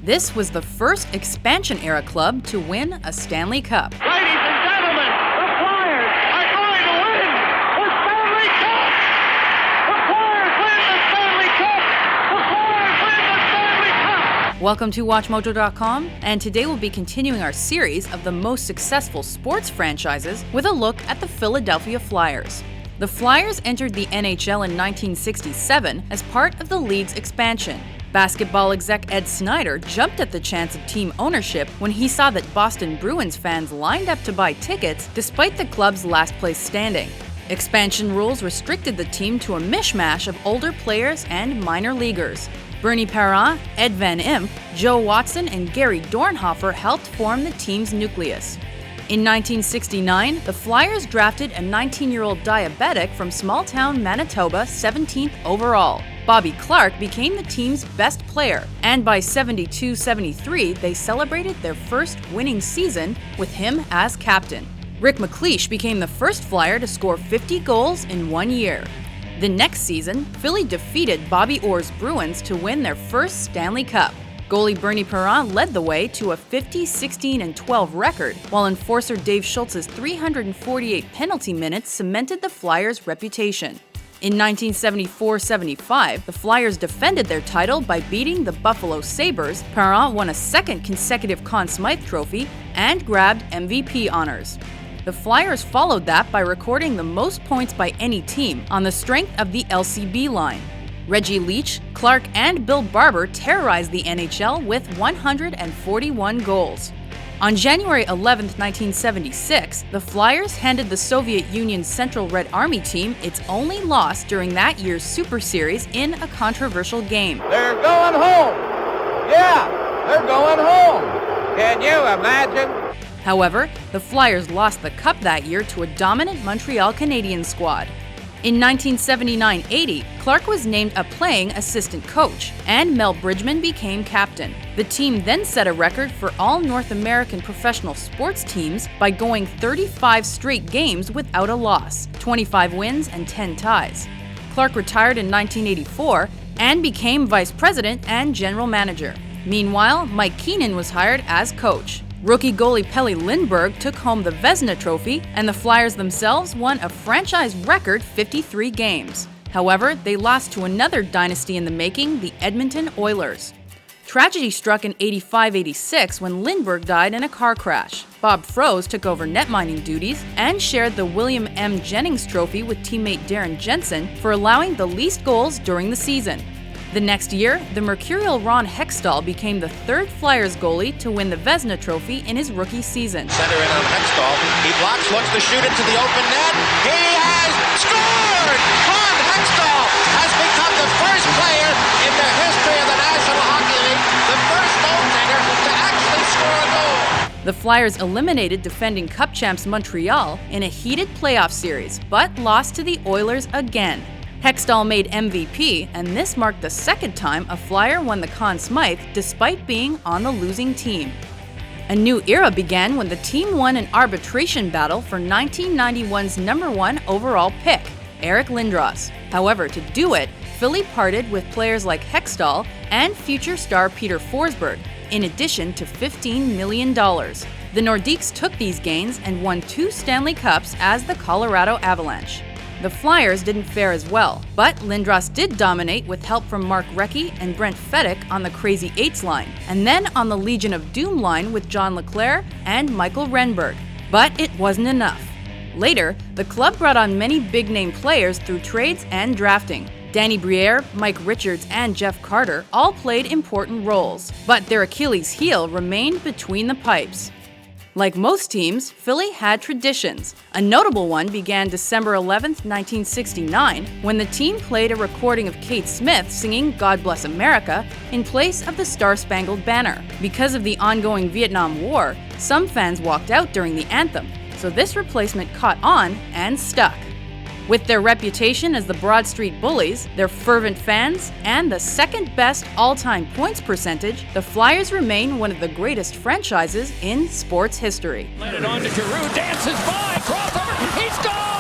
This was the first expansion-era club to win a Stanley Cup. Ladies and gentlemen, the Flyers are going to win the Stanley Cup! The Flyers win the Stanley Cup! The Flyers win the Stanley Cup! Welcome to WatchMojo.com, and today we'll be continuing our series of the most successful sports franchises with a look at the Philadelphia Flyers. The Flyers entered the NHL in 1967 as part of the league's expansion. Basketball exec Ed Snyder jumped at the chance of team ownership when he saw that Boston Bruins fans lined up to buy tickets despite the club's last place standing. Expansion rules restricted the team to a mishmash of older players and minor leaguers. Bernie Parent, Ed Van Impe, Joe Watson, and Gary Dornhoefer helped form the team's nucleus. In 1969, the Flyers drafted a 19-year-old diabetic from small-town Manitoba 17th overall. Bobby Clarke became the team's best player, and by 72-73, they celebrated their first winning season with him as captain. Rick McLeish became the first Flyer to score 50 goals in 1 year. The next season, Philly defeated Bobby Orr's Bruins to win their first Stanley Cup. Goalie Bernie Parent led the way to a 50-16-12 record, while enforcer Dave Schultz's 348 penalty minutes cemented the Flyers' reputation. In 1974-75, the Flyers defended their title by beating the Buffalo Sabres. Parent won a second consecutive Conn Smythe Trophy and grabbed MVP honors. The Flyers followed that by recording the most points by any team on the strength of the LCB line. Reggie Leach, Clark, and Bill Barber terrorized the NHL with 141 goals. On January 11, 1976, the Flyers handed the Soviet Union's Central Red Army team its only loss during that year's Super Series in a controversial game. They're going home! Yeah, they're going home! Can you imagine? However, the Flyers lost the Cup that year to a dominant Montreal Canadiens squad. In 1979-80, Clark was named a playing assistant coach, and Mel Bridgman became captain. The team then set a record for all North American professional sports teams by going 35 straight games without a loss, 25 wins and 10 ties. Clark retired in 1984 and became vice president and general manager. Meanwhile, Mike Keenan was hired as coach. Rookie goalie Pelle Lindbergh took home the Vezina Trophy, and the Flyers themselves won a franchise record 53 games. However, they lost to another dynasty in the making, the Edmonton Oilers. Tragedy struck in 85-86 when Lindbergh died in a car crash. Bob Froese took over netmining duties and shared the William M. Jennings Trophy with teammate Darren Jensen for allowing the least goals during the season. The next year, the mercurial Ron Hextall became the third Flyers goalie to win the Vezina Trophy in his rookie season. Center in on Hextall. He blocks, looks to shoot into the open net. He has scored! Ron Hextall has become the first player in the history of the National Hockey League, the first goaltender to actually score a goal. The Flyers eliminated defending Cup champs Montreal in a heated playoff series, but lost to the Oilers again. Hextall made MVP, and this marked the second time a Flyer won the Conn Smythe despite being on the losing team. A new era began when the team won an arbitration battle for 1991's #1 overall pick, Eric Lindros. However, to do it, Philly parted with players like Hextall and future star Peter Forsberg, in addition to $15 million. The Nordiques took these gains and won 2 Stanley Cups as the Colorado Avalanche. The Flyers didn't fare as well, but Lindros did dominate with help from Mark Recchi and Brent Fedek on the Crazy Eights line, and then on the Legion of Doom line with John LeClair and Michael Renberg. But it wasn't enough. Later, the club brought on many big-name players through trades and drafting. Danny Briere, Mike Richards, and Jeff Carter all played important roles, but their Achilles heel remained between the pipes. Like most teams, Philly had traditions. A notable one began December 11, 1969, when the team played a recording of Kate Smith singing God Bless America in place of the Star-Spangled Banner. Because of the ongoing Vietnam War, some fans walked out during the anthem, so this replacement caught on and stuck. With their reputation as the Broad Street Bullies, their fervent fans, and the second-best all-time points percentage, the Flyers remain one of the greatest franchises in sports history. Let it on to Giroux, dances by, crossover, he scores!